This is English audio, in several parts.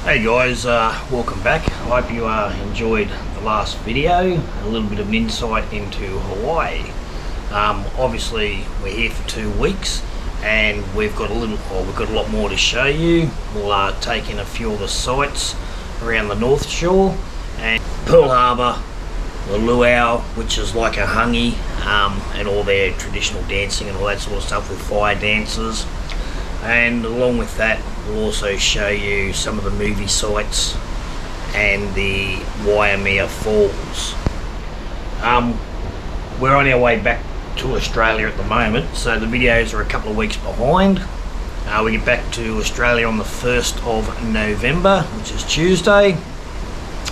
Hey guys, welcome back. I hope you enjoyed the last video, a little bit of an insight into Hawaii. Obviously we're here for 2 weeks and we've got a lot more to show you. We'll take in a few of the sites around the North Shore and Pearl Harbour, the luau, which is like a hangi, and all their traditional dancing and all that sort of stuff with fire dancers. And along with that, we'll also show you some of the movie sites and the Waimea Falls. We're on our way back to Australia at the moment, so the videos are a couple of weeks behind. We get back to Australia on the 1st of November, which is Tuesday.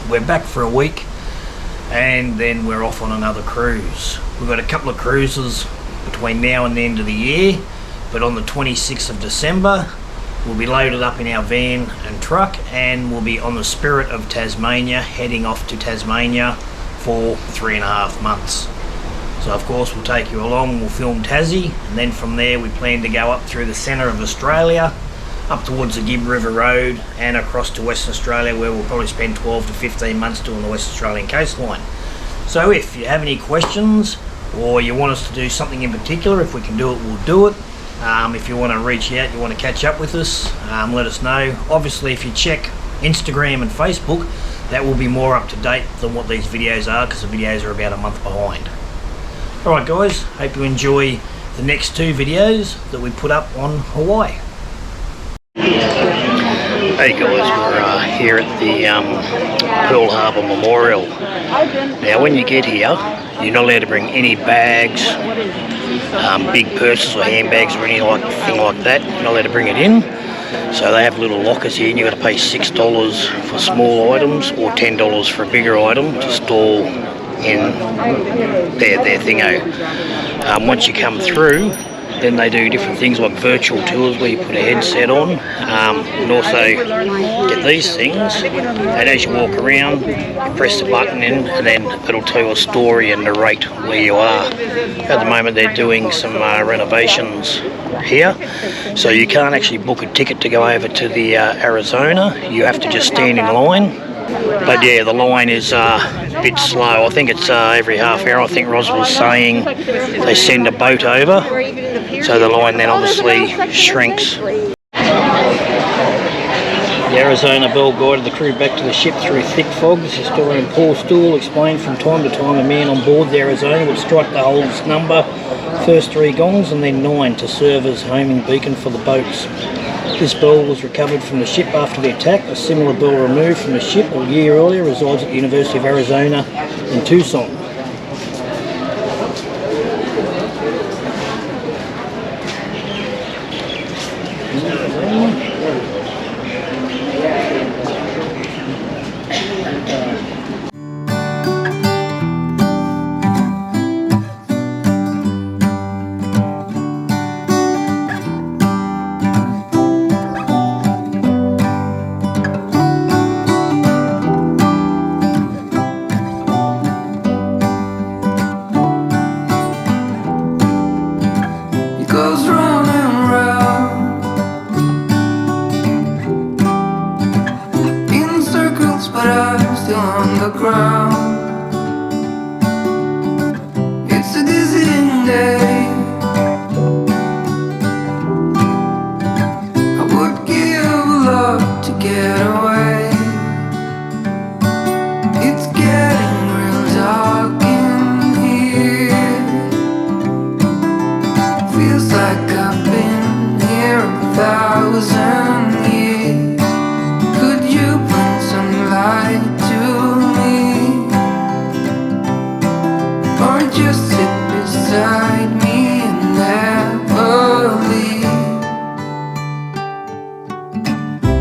We're back for a week and then we're off on another cruise. We've got a couple of cruises between now and the end of the year. But on the 26th of December, we'll be loaded up in our van and truck and we'll be on the Spirit of Tasmania, heading off to Tasmania for 3.5 months. So of course we'll take you along, we'll film Tassie, and then from there we plan to go up through the centre of Australia, up towards the Gibb River Road and across to Western Australia, where we'll probably spend 12 to 15 months doing the West Australian coastline. So if you have any questions or you want us to do something in particular, if we can do it, we'll do it. If you want to reach out, you want to catch up with us, let us know. Obviously if you check Instagram and Facebook, that will be more up to date than what these videos are, because the videos are about a month behind. Alright guys, hope you enjoy the next 2 videos that we put up on Hawaii. Hey guys, we're here at the Pearl Harbour Memorial. Now when you get here, you're not allowed to bring any bags, big purses or handbags or anything like that. You're not allowed to bring it in. So they have little lockers here and you've got to pay $6 for small items or $10 for a bigger item to store in their thingo. Once you come through, then they do different things like virtual tours where you put a headset on, and also get these things, and as you walk around you press the button in and then it'll tell you a story and narrate where you are. At the moment they're doing some renovations here, so you can't actually book a ticket to go over to the Arizona. You have to just stand in line. But yeah, the line is a bit slow. I think it's every half hour. I think Ros was saying they send a boat over, so the line then obviously shrinks. The Arizona Bell guided the crew back to the ship through thick fog. This historian Paul Stool explained from time to time a man on board the Arizona would strike the hull's number, first 3 gongs and then 9 to serve as homing beacon for the boats. This bell was recovered from the ship after the attack. A similar bell removed from the ship a year earlier resides at the University of Arizona in Tucson. It's a dizzying day. I would give a lot to get away. It's getting real dark in here. Feels like I've been here 1,000 years. Could you bring some light to me? Or just sit beside me and never leave.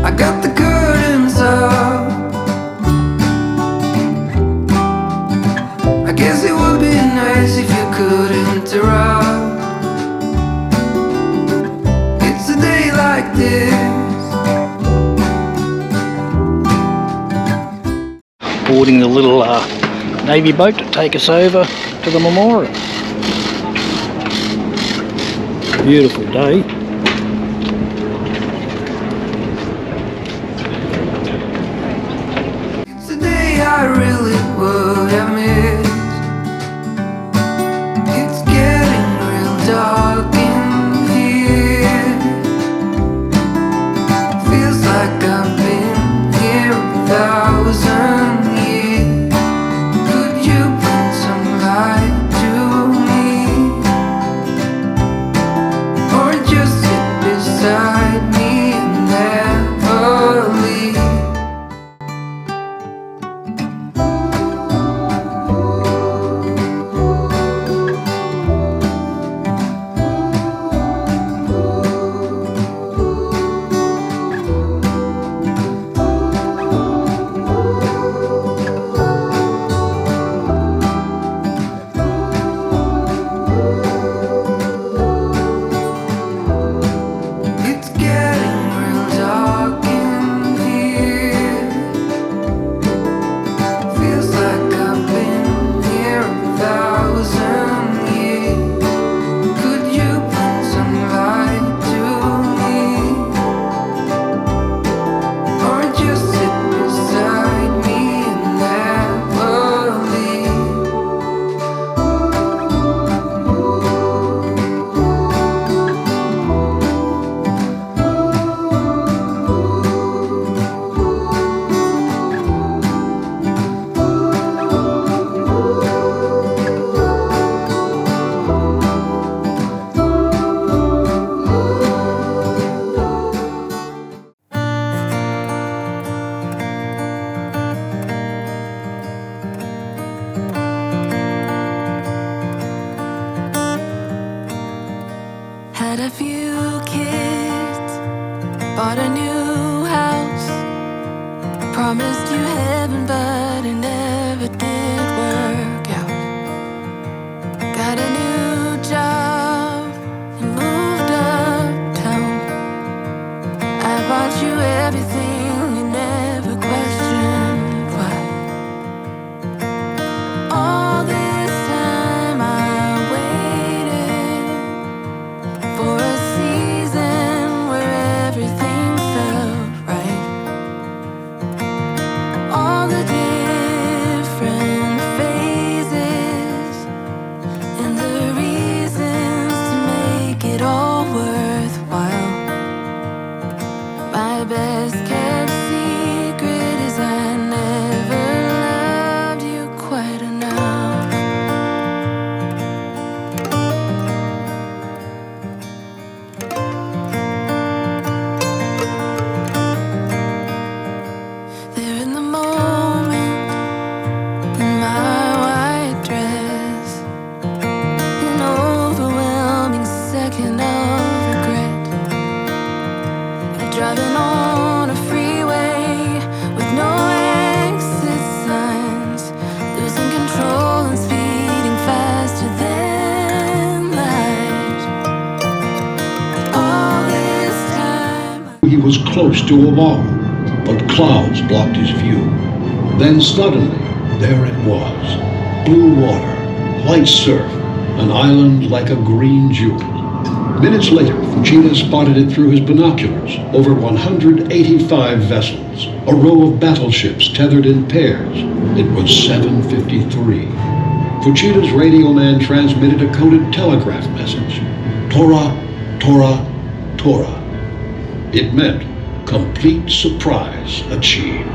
I got the curtains up. I guess it would be nice if you could interrupt. It's a day like this. Boarding the little Navy boat to take us over to the memorial. Beautiful day. was close to a wall, but clouds blocked his view. Then suddenly, there it was. Blue water, white surf, an island like a green jewel. Minutes later, Fujita spotted it through his binoculars. Over 185 vessels, a row of battleships tethered in pairs. It was 7:53. Fujita's radio man transmitted a coded telegraph message. Tora, Tora, Tora. It meant complete surprise achieved.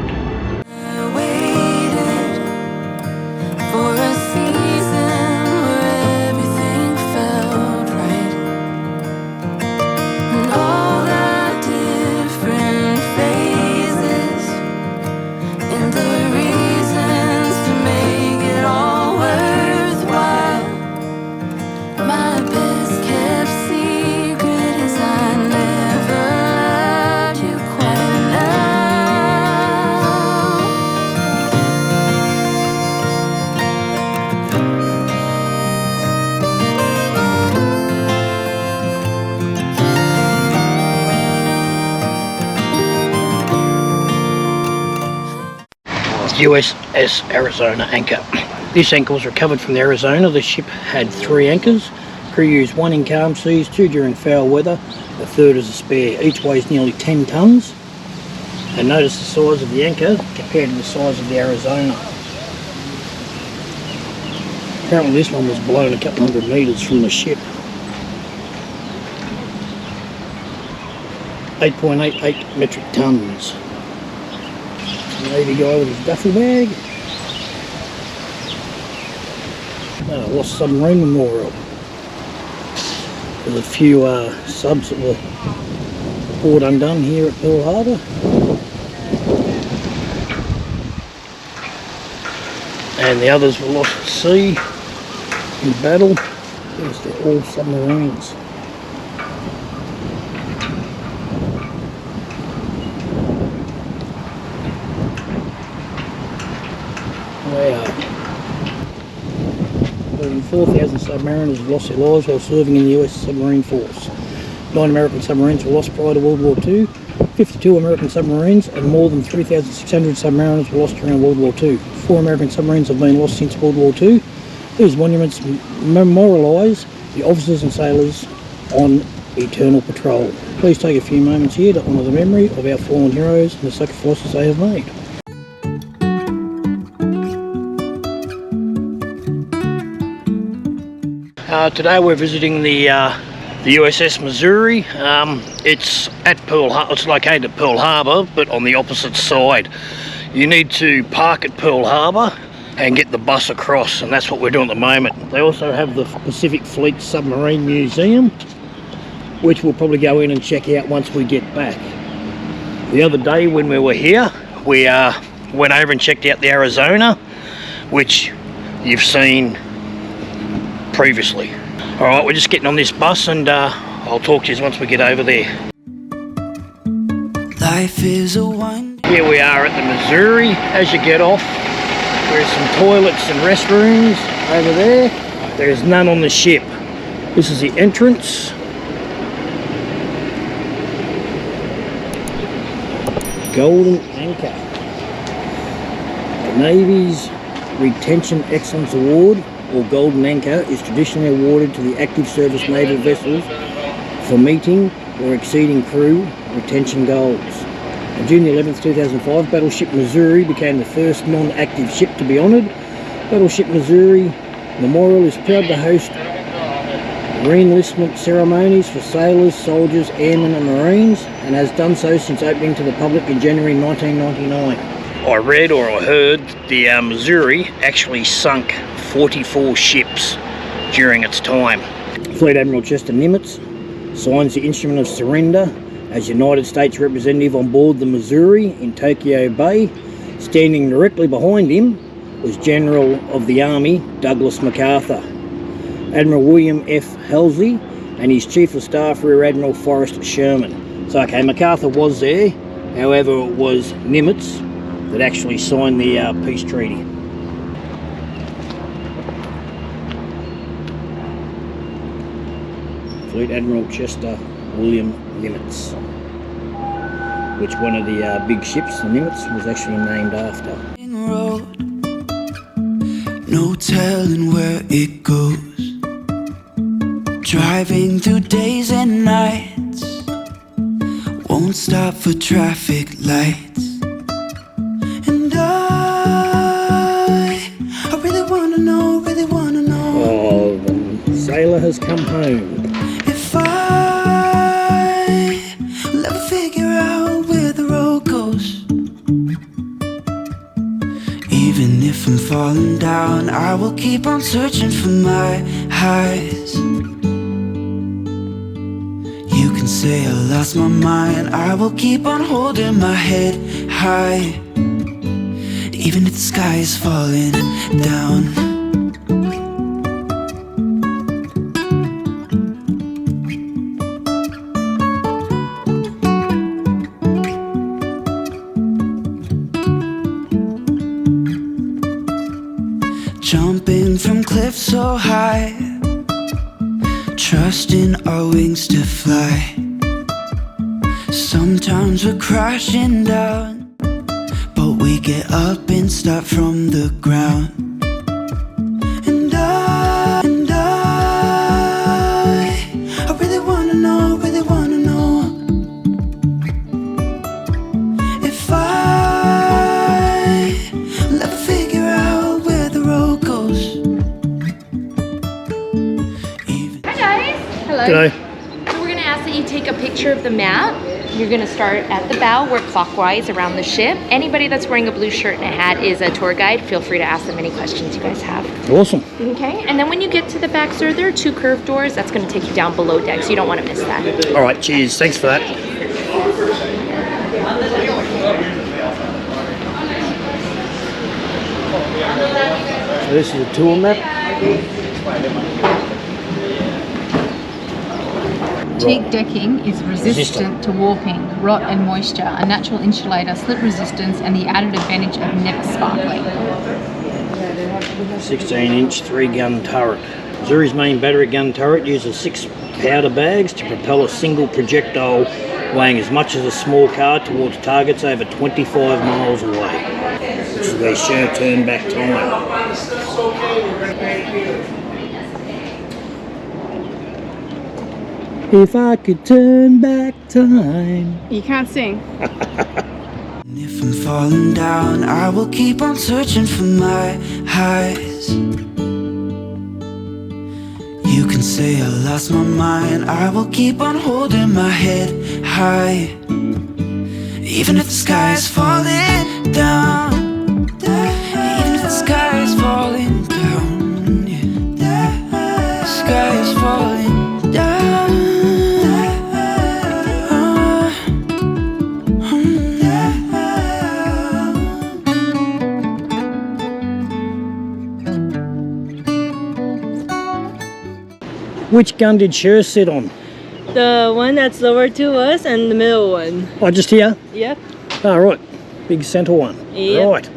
USS Arizona anchor. This anchor was recovered from the Arizona. The ship had 3 anchors. Crew used 1 in calm seas, 2 during foul weather, a third as a spare. Each weighs nearly 10 tonnes. And notice the size of the anchor compared to the size of the Arizona. Apparently this one was blown a couple hundred metres from the ship. 8.88 metric tonnes. Navy guy with his duffel bag. Lost Submarine Memorial. There's a few subs that were poured undone here at Pearl Harbour. And the others were lost at sea in battle. There's the all submarines. Wow. 4,000 submariners have lost their lives while serving in the US Submarine Force. 9 American submarines were lost prior to World War II. 52 American submarines and more than 3,600 submariners were lost during World War II. 4 American submarines have been lost since World War II. These monuments memorialise the officers and sailors on eternal patrol. Please take a few moments here to honour the memory of our fallen heroes and the sacrifices they have made. Today we're visiting the USS Missouri. It's at Pearl Harbour. It's located at Pearl Harbour, but on the opposite side. You need to park at Pearl Harbour and get the bus across, and that's what we're doing at the moment. They also have the Pacific Fleet Submarine Museum, which we'll probably go in and check out once we get back. The other day when we were here, we went over and checked out the Arizona, which you've seen previously. Alright, we're just getting on this bus, and I'll talk to you once we get over there. Life is a wine. Here we are at the Missouri. As you get off, there's some toilets and restrooms over there. There's none on the ship. This is the entrance. Golden Anchor. The Navy's Retention Excellence Award, or Golden Anchor, is traditionally awarded to the active service naval vessels for meeting or exceeding crew retention goals. On June 11th, 2005, Battleship Missouri became the first non-active ship to be honoured. Battleship Missouri Memorial is proud to host re-enlistment ceremonies for sailors, soldiers, airmen and marines, and has done so since opening to the public in January 1999. I read or I heard the Missouri actually sunk 44 ships during its time. Fleet Admiral Chester Nimitz signs the instrument of surrender as United States representative on board the Missouri in Tokyo Bay. Standing directly behind him was General of the Army Douglas MacArthur, Admiral William F. Halsey, and his Chief of Staff Rear Admiral Forrest Sherman. So okay, MacArthur was there, however it was Nimitz that actually signed the peace treaty. Fleet Admiral Chester William Nimitz. which one of the big ships, the Nimitz, was actually named after. Road, no telling where it goes. Driving through days and nights, won't stop for traffic lights. And I really wanna know, Oh, the sailor has come home. if I will ever figure out where the road goes. Even if I'm falling down, I will keep on searching for my highs. You can say I lost my mind, I will keep on holding my head high. Even if the sky is falling down. Jumping from cliffs so high, trusting our wings to fly. Sometimes we're crashing down, but we get up and start from the ground. And I really wanna know, if I will ever figure out where the road goes. Hi guys! Hello. G'day. So we're going to ask that you take a picture of the map. You're going to start at the bow, work clockwise around the ship. Anybody that's wearing a blue shirt and a hat is a tour guide. Feel free to ask them any questions you guys have. Awesome. Okay, and then when you get to the back, sir, there are 2 curved doors. That's going to take you down below deck, so you don't want to miss that. All right, cheers. Thanks for that. So this is a tour map. Teak decking is resistant to warping, rot and moisture, a natural insulator, slip resistance, and the added advantage of never sparkling. 16-inch 3-gun turret. Missouri's main battery gun turret uses 6 powder bags to propel a single projectile weighing as much as a small car towards targets over 25 miles away. This is where show turn back time. If I could turn back time. You can't sing. And if I'm falling down, I will keep on searching for my highs. You can say I lost my mind, I will keep on holding my head high. Even if the sky is falling down, even if the sky is falling down, yeah. The sky is falling down. Which gun did Cher sit on? The one that's lower to us and the middle one. Oh, just here? Yep. Oh, right. Big centre one. Yep. Right.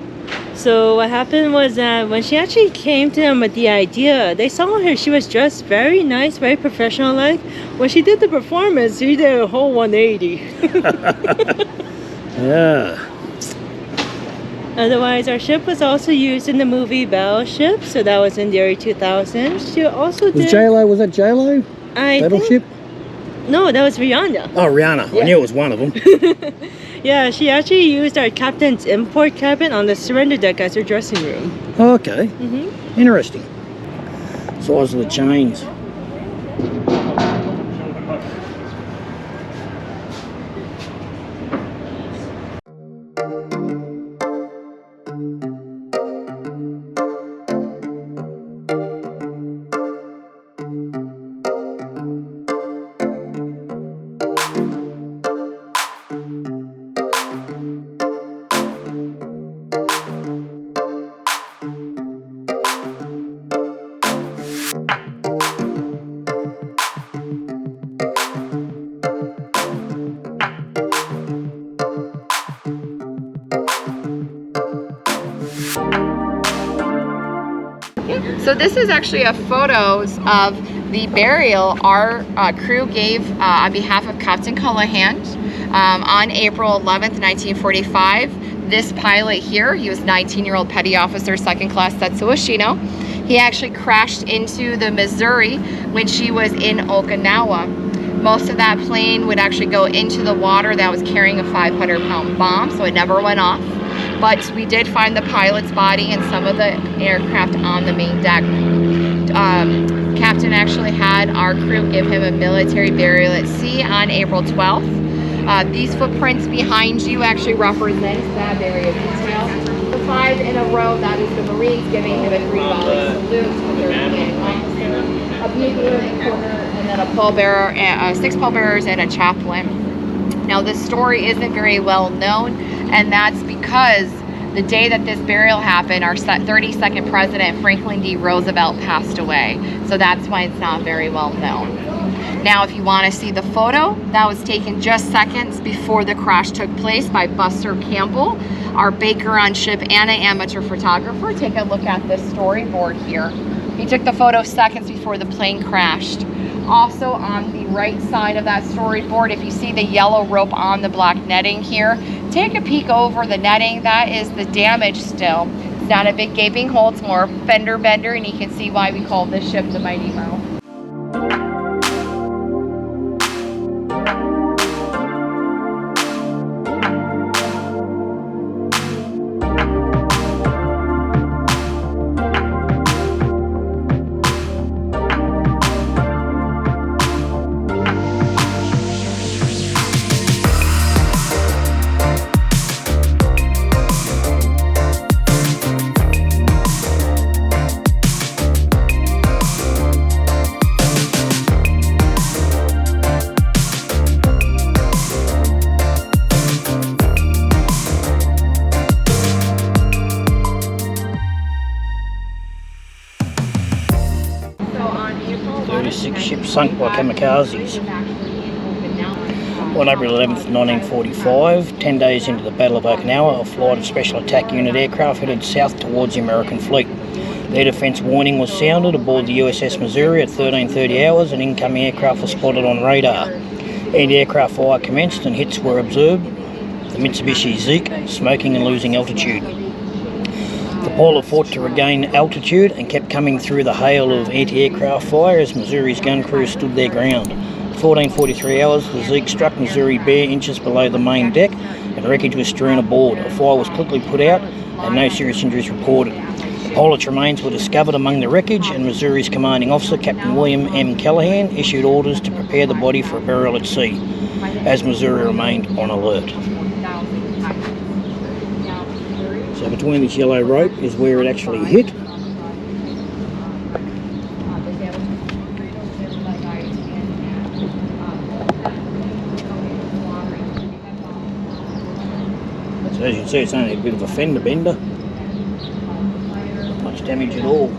So what happened was that when she actually came to them with the idea, they saw her. She was dressed very nice, very professional-like. When she did the performance, she did a whole 180. Yeah. Otherwise, our ship was also used in the movie Battleship, so that was in the early 2000s. She also did... Was that J-Lo? I Battleship? think, no, that was Rihanna. Oh, Rihanna. Yeah. I knew it was one of them. Yeah, she actually used our captain's import cabin on the surrender deck as her dressing room. Oh, okay. Mm-hmm. Interesting. Size of the chains. So this is actually a photos of the burial our crew gave on behalf of Captain Callahan. On April 11th, 1945, this pilot here, he was 19-year-old Petty Officer 2nd Class Setsuo Shino. He actually crashed into the Missouri when she was in Okinawa. Most of that plane would actually go into the water that was carrying a 500-pound bomb, so it never went off. But we did find the pilot's body and some of the aircraft on the main deck. Captain actually had our crew give him a military burial at sea on April 12th. These footprints behind you actually represent that area of detail. The 5 in a row, that is the Marines giving him a 3-volley salute to their commanding officer. A bugler in the corner, and then a pallbearer, 6 pallbearers and a chaplain. Now this story isn't very well known, and that's because the day that this burial happened, our 32nd President, Franklin D. Roosevelt, passed away. So that's why it's not very well known. Now, if you want to see the photo, that was taken just seconds before the crash took place by Buster Campbell, our baker on ship and an amateur photographer. Take a look at this storyboard here. He took the photo seconds before the plane crashed. Also on the right side of that storyboard, if you see the yellow rope on the black netting here, take a peek over the netting. That is the damage still. It's not a big gaping hole, it's more fender bender, and you can see why we call this ship the Mighty Mo. Ships sunk by kamikazes. On April 11th, 1945, 10 days into the Battle of Okinawa, a flight of Special Attack Unit aircraft headed south towards the American fleet. Their defence warning was sounded aboard the USS Missouri at 13:30 hours, and incoming aircraft was spotted on radar. Anti-aircraft fire commenced and hits were observed. The Mitsubishi Zeke smoking and losing altitude. The pilot fought to regain altitude and kept coming through the hail of anti-aircraft fire as Missouri's gun crew stood their ground. At 14:43 hours, the Zeke struck Missouri bare inches below the main deck and wreckage was strewn aboard. A fire was quickly put out and no serious injuries reported. The pilot's remains were discovered among the wreckage, and Missouri's commanding officer, Captain William M. Callahan, issued orders to prepare the body for a burial at sea, as Missouri remained on alert. So between this yellow rope is where it actually hit. So as you can see, it's only a bit of a fender bender. Not much damage at all.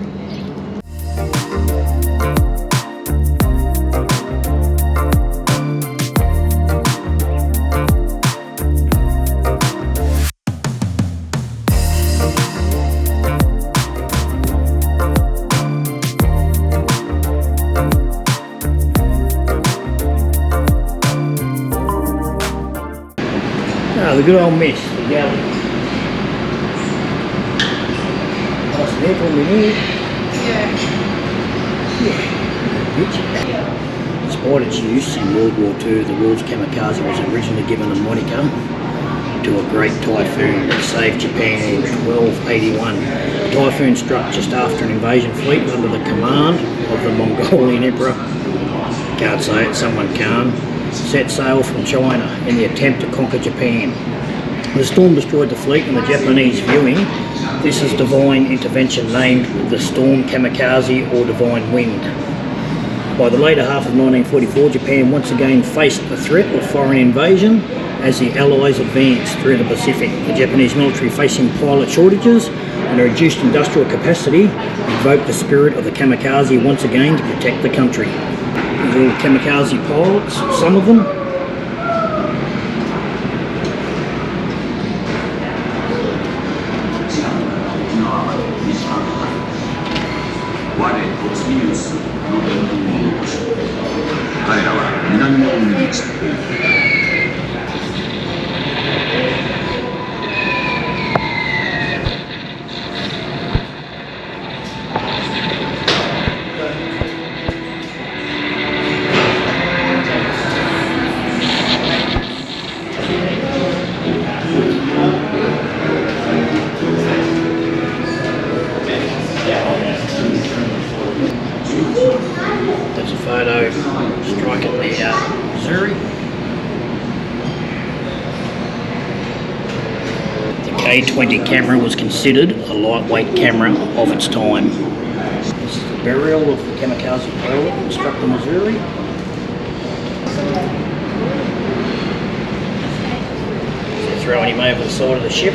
The good old mess, the galley. Nice and aircon in here. Yeah. Despite its use in World War II, the world's kamikaze was originally given a moniker to a great typhoon that saved Japan in 1281. The typhoon struck just after an invasion fleet under the command of the Mongolian Emperor, can't say it, someone can, set sail from China in the attempt to conquer Japan. The storm destroyed the fleet, and the Japanese viewing this as divine intervention named the Storm Kamikaze or Divine Wind. By the later half of 1944, Japan once again faced the threat of foreign invasion as the Allies advanced through the Pacific. The Japanese military, facing pilot shortages and a reduced industrial capacity, invoked the spirit of the kamikaze once again to protect the country. These are all kamikaze pilots, some of them. photo striking the Missouri. The K-20 camera was considered a lightweight camera of its time. This is the burial of the Kamikaze pilot who struck the Missouri. So throwing him over the side of the ship,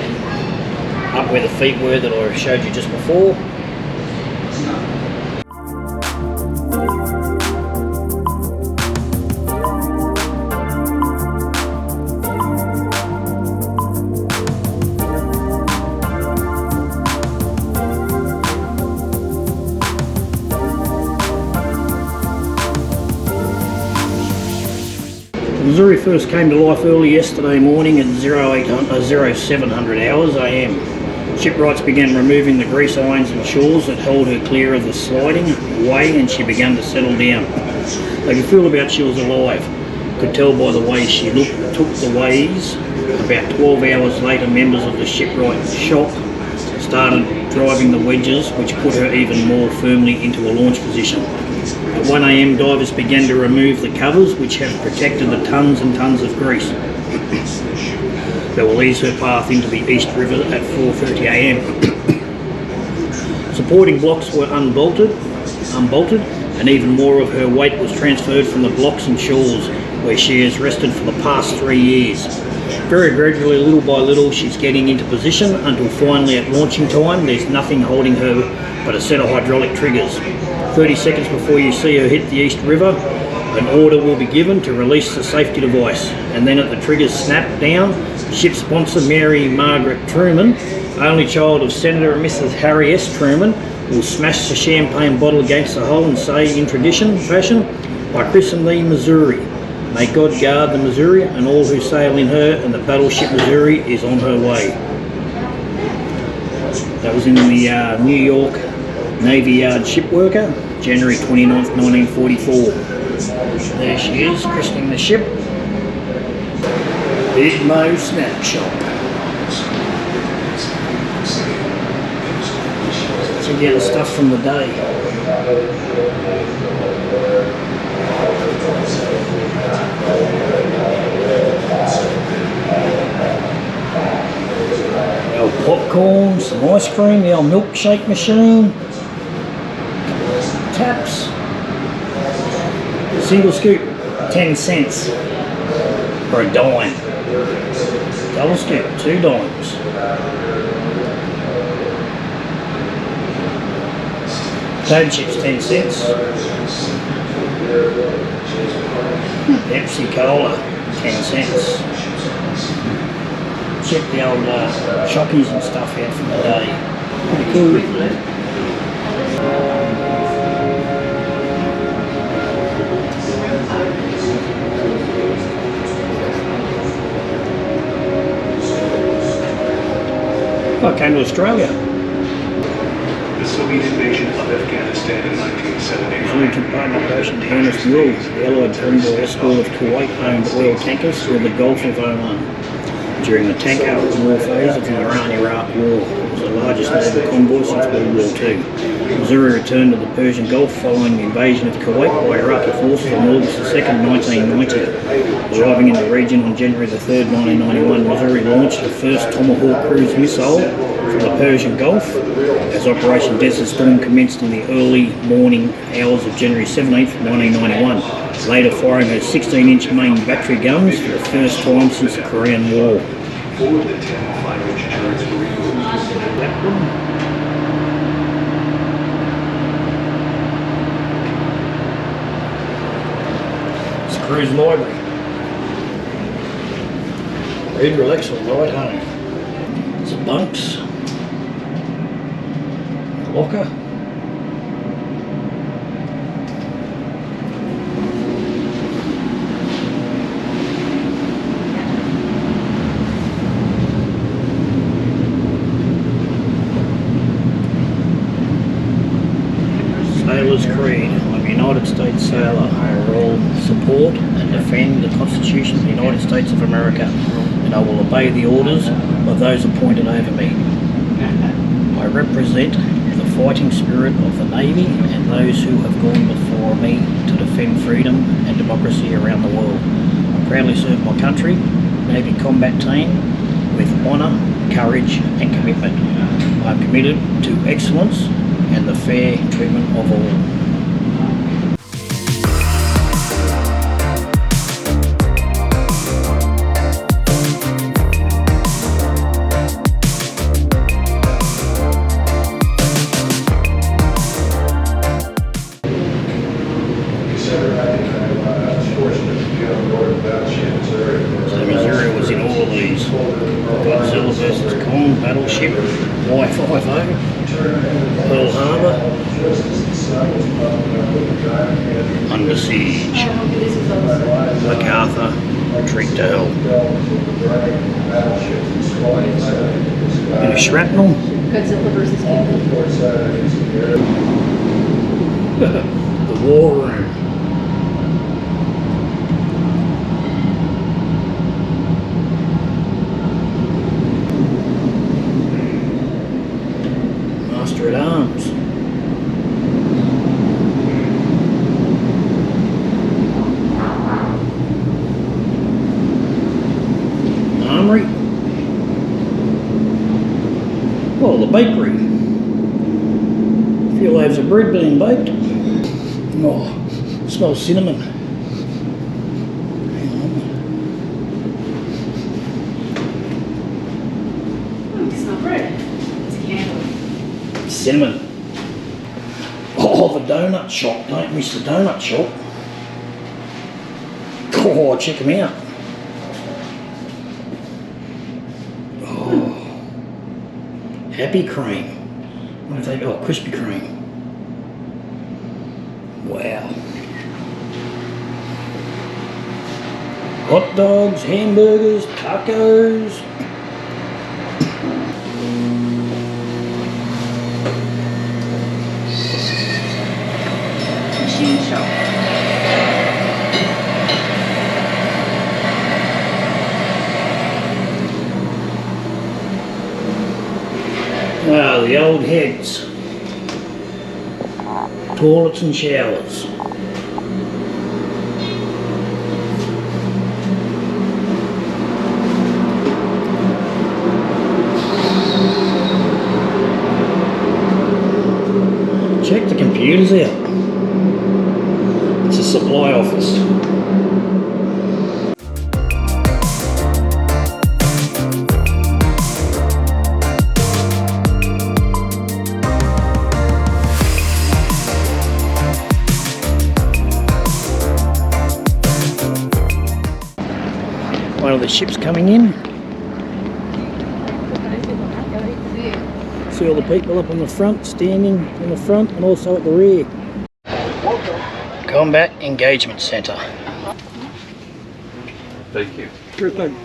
up where the feet were that I showed you just before. The Missouri first came to life early yesterday morning at 0700 hours AM. Shipwrights began removing the grease irons and shawls that held her clear of the sliding way, and she began to settle down. They could feel about she was alive. Could tell by the way she took the ways. About 12 hours later, members of the shipwright shop started driving the wedges, which put her even more firmly into a launch position. At 1 AM, divers began to remove the covers, which have protected the tons and tons of grease. They will ease her path into the East River at 4:30 AM. Supporting blocks were unbolted, and even more of her weight was transferred from the blocks and shawls, where she has rested for the past 3 years. Very gradually, little by little, she's getting into position until finally at launching time, there's nothing holding her but a set of hydraulic triggers. 30 seconds before you see her hit the East River, an order will be given to release the safety device, and then at the triggers snap down, ship sponsor Mary Margaret Truman, only child of Senator and Mrs. Harry S. Truman, will smash the champagne bottle against the hull and say, in tradition fashion, "I christen thee Missouri. May God guard the Missouri and all who sail in her, and the battleship Missouri is on her way." That was in the New York Navy Yard Shipworker, January 29th, 1944. There she is, christening the ship. Big Mo snapshot. So get the stuff from the day. The old popcorn, some ice cream, the old milkshake machine. Taps. Single scoop, 10 cents. Or a dime. Double scoop, 2 dimes. Potato chips, 10 cents. Pepsi Cola, 10 cents. Check the old chockies and stuff out from the day. Pretty cool. I came to Australia. The Soviet invasion of Afghanistan in 1979. We took part in Operation Ernest Rule. The Allied convoy escort of Kuwait-owned oil tankers through the Gulf of Oman. During the tanker war phase of the Iran-Iraq War, it was the largest naval convoy since World War II. Missouri returned to the Persian Gulf following the invasion of Kuwait by Iraqi forces on August 2nd, 1990. Arriving in the region on January 3rd, 1991, Missouri launched the first Tomahawk cruise missile from the Persian Gulf as Operation Desert Storm commenced in the early morning hours of January 17th, 1991, later firing her 16-inch main battery guns for the first time since the Korean War. 4 of the 10 5-inch turrets were removed. Cruise library. Read, relax, or ride home. Some bunks. Locker. Sailor's Creed. I'm a United States sailor. I will support and defend the Constitution of the United States of America, and I will obey the orders of those appointed over me. I represent the fighting spirit of the Navy and those who have gone before me to defend freedom and democracy around the world. I proudly serve my country, Navy Combat Team, with honour, courage and commitment. I am committed to excellence and the fair treatment of all. So Missouri was in all of these. Godzilla vs. Kong, Battleship, Y-50, Pearl Harbour, Under Siege, MacArthur, Retreat to Hell. Bit of shrapnel. Godzilla versus King. The War Room. Master at Arms. Armory. Well, the bakery. A few loaves of bread being baked. Oh, smells cinnamon. Hang on. It's not bread. It's a candle. Cinnamon. Oh, the donut shop. Don't miss the donut shop. Oh, check them out. Oh, Happy Cream. What do they got? Oh, Krispy Kreme. Wow. Hot dogs, hamburgers, tacos. Machine shop. Ah, the old heads. Toilets and showers. Check the computers out. It's a supply office. One of the ships coming in. See all the people up on the front, standing in the front and also at the rear. Combat Engagement Centre. Thank you. Sure thing.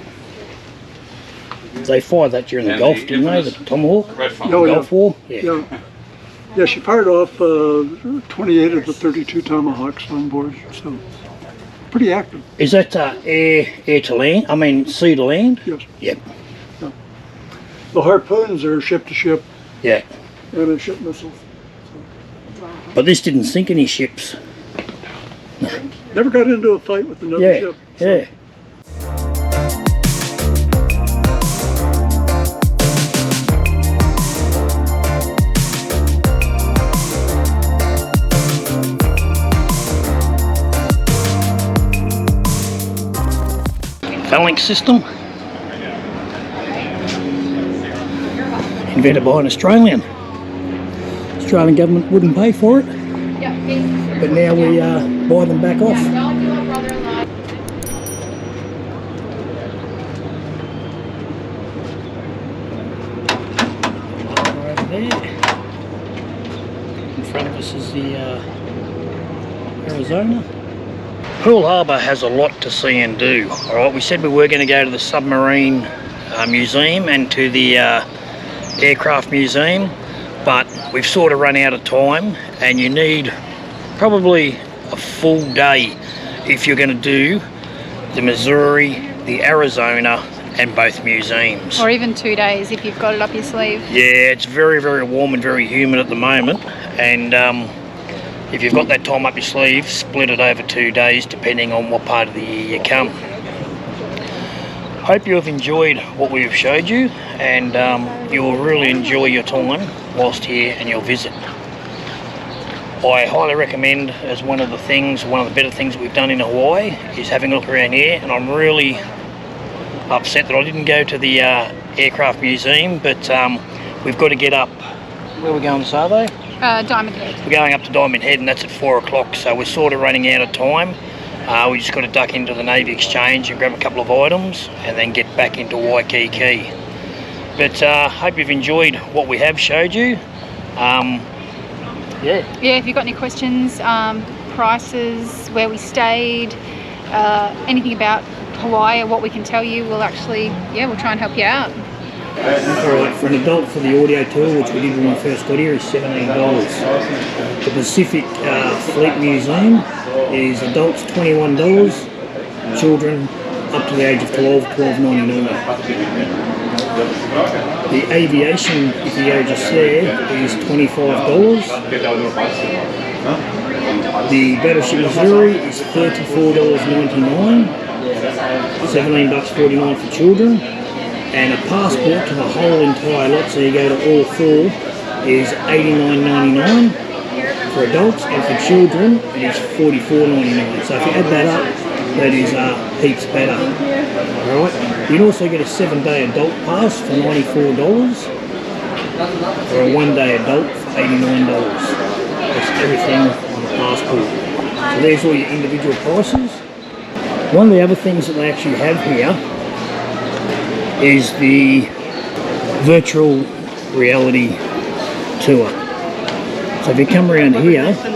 They fired that during the And Gulf, the didn't they? The infamous Tomahawk? Red Phone. Oh, yeah. Gulf War? Yeah. Yeah. Yeah, she fired off 28 of the 32 Tomahawks on board, so pretty active. Is that air to land? I mean, sea to land? Yes. Yep. The harpoons are ship to ship Yeah. and a ship missiles. But this didn't sink any ships. Never got into a fight with another Yeah. ship. Yeah. Phalanx system. Invented by an Australian. Australian government wouldn't pay for it, but now we buy them back off. Don't do a brother-in-law. Over there. In front of us is the Arizona. Pearl Harbour has a lot to see and do. Alright, we said we were going to go to the submarine museum and to the aircraft museum, but we've sort of run out of time, and you need probably a full day if you're going to do the Missouri, the Arizona and both museums. Or even 2 days if you've got it up your sleeve. Yeah, it's very, very warm and very humid at the moment, and if you've got that time up your sleeve, split it over 2 days depending on what part of the year you come. Hope you have enjoyed what we have showed you, and you will really enjoy your time whilst here and your visit. I highly recommend, as one of the better things that we've done in Hawaii is having a look around here, and I'm really upset that I didn't go to the aircraft museum, but we've got to get up. Where are we going this other? Diamond Head. We're going up to Diamond Head, and that's at 4 o'clock, so we're sort of running out of time. We just got to duck into the Navy Exchange and grab a couple of items and then get back into Waikiki. But hope you've enjoyed what we have showed you. Yeah, if you've got any questions, prices, where we stayed, anything about Hawaii or what we can tell you, we'll actually, we'll try and help you out. Alright, for an adult for the audio tour, which we did when we first got here, is $17. The Pacific Fleet Museum is adults $21, children up to the age of 12, $12.99. The aviation, if you go just there, is $25. The Battleship Missouri is $34.99, $17.49 for children, and a passport to the whole entire lot, so you go to all four, is $89.99 for adults, and for children it is $44.99. So if you add that up, that is heaps better. Alright, you can also get a 7-day adult pass for $94, or a 1-day adult for $89. That's everything on the passport. So there's all your individual prices. One of the other things that they actually have here is the virtual reality tour. So if you come around here, so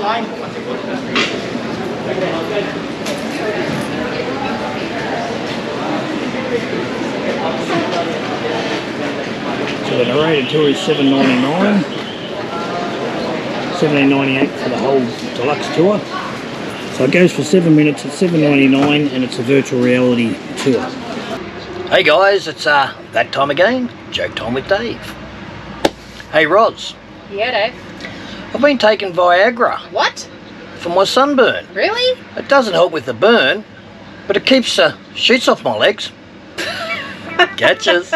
the narrated tour is $7.99, $17.98 for the whole deluxe tour. So it goes for 7 minutes at $7.99, and it's a virtual reality tour. Hey guys, it's that time again, Joke Time with Dave. Hey Roz. Yeah, Dave. I've been taking Viagra What? for my sunburn. Really? It doesn't help with the burn, but it keeps shoots off my legs. Catches.